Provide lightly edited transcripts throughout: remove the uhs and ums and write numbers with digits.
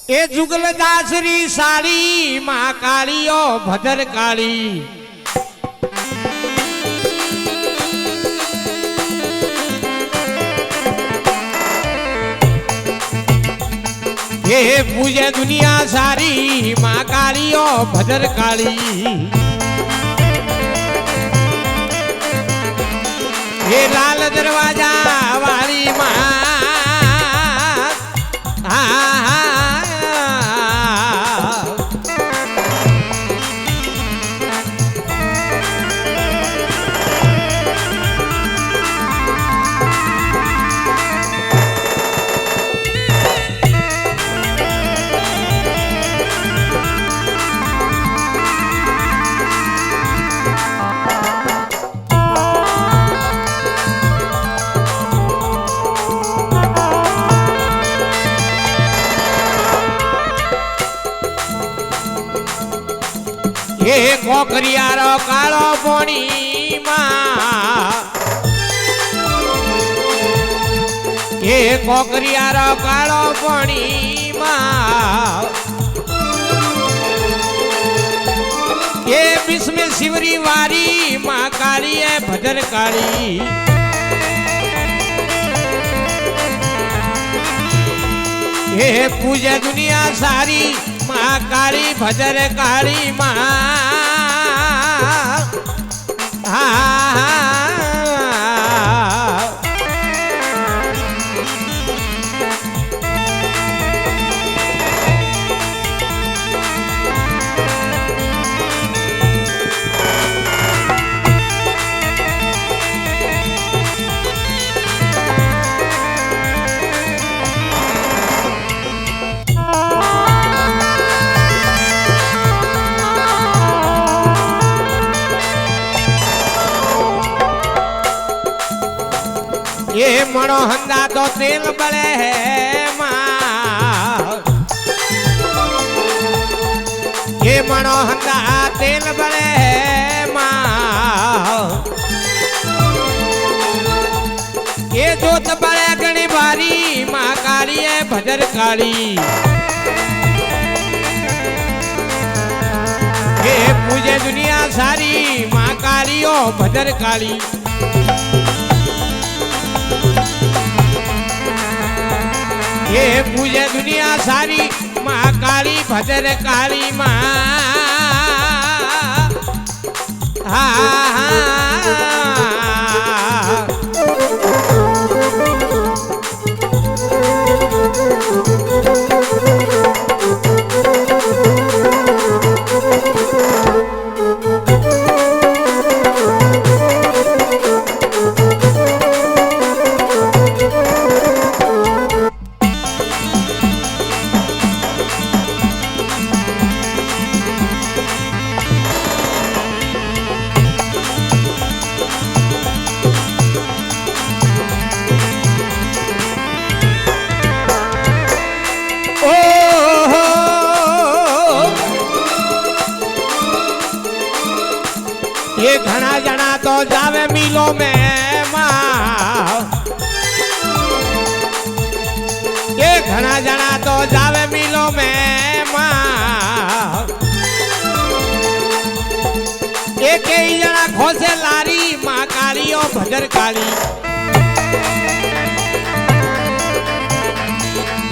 ए जुगल दासरी साड़ी माँ काली ओ भद्र काली ये पूजे दुनिया सारी माँ काली ओ भद्र काली ये लाल दरवाजा वाली माँ ये कोकरियारो कालो पोणी माँ ये कोकरियारो कालो पोणी माँ ये बिस्म शिवरी वारी माँ काली है भद्र काली ये पूजा दुनिया सारी माँ काली भद्र काली माँ ये मनोहंदा तो तेल बड़े है माँ ये मनोहंदा तेल बड़े है माँ ये जोत बड़े गणी बारी माँ काली है भद्र काली ये पूजे दुनिया सारी माँ काली ओ भद्र काली ये पूजे दुनिया सारी माँ काली भद्र काली माँ ये घना जना तो जावे मिलो में माँ ये घना जना तो जावे मिलो में माँ ये कई जना खोसे लारी माँ काली ओ भद्र काली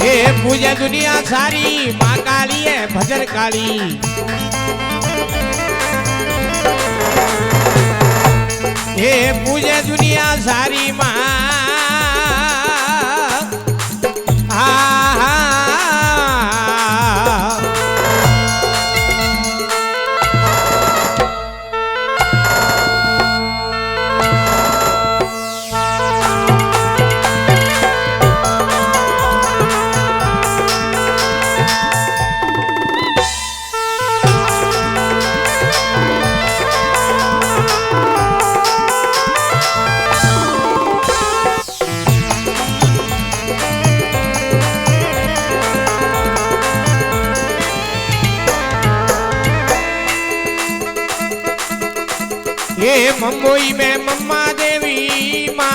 ये पूजे दुनिया सारी माँ काली है भद्र काली ये पूजे दुनिया सारी माँ ये मुंबई में मम्मा देवी माँ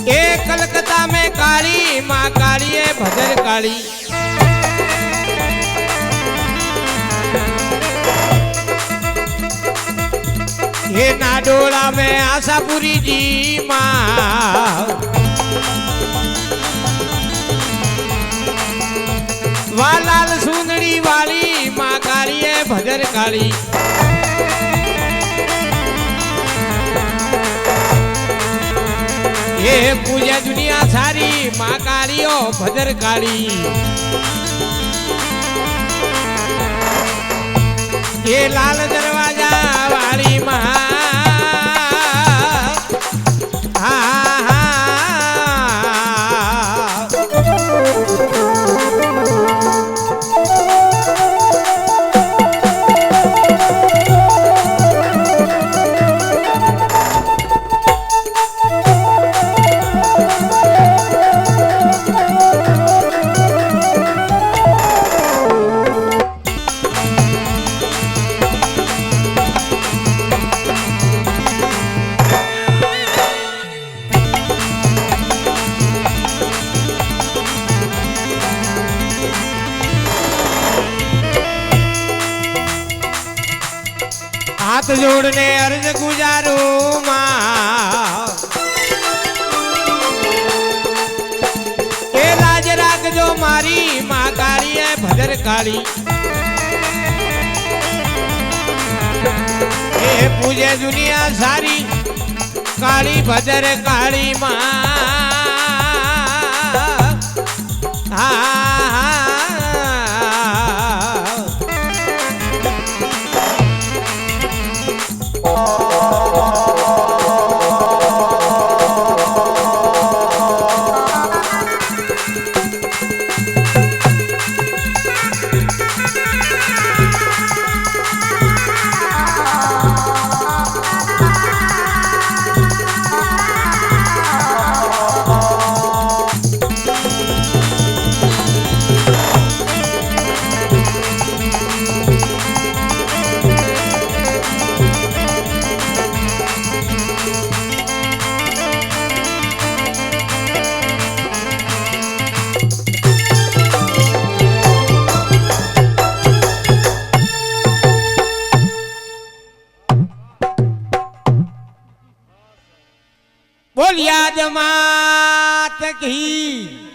ये कलकत्ता में माँ काली है भजर काली। ये नाडोला में आशापुरी जी माँ वालाल सुंदरी वाली माँ काली है भजर काली। ये पूजा दुनिया सारी माँ काली ओ भजर काली। ये लाल दरवाजा वाली माँ हाथ जोड़ने अर्ज गुजारू माँ के लाज राख जो मारी माँ काली है भजर काली। ये पूजे दुनिया सारी काली भजर काली माँ। बोलिया जमात की।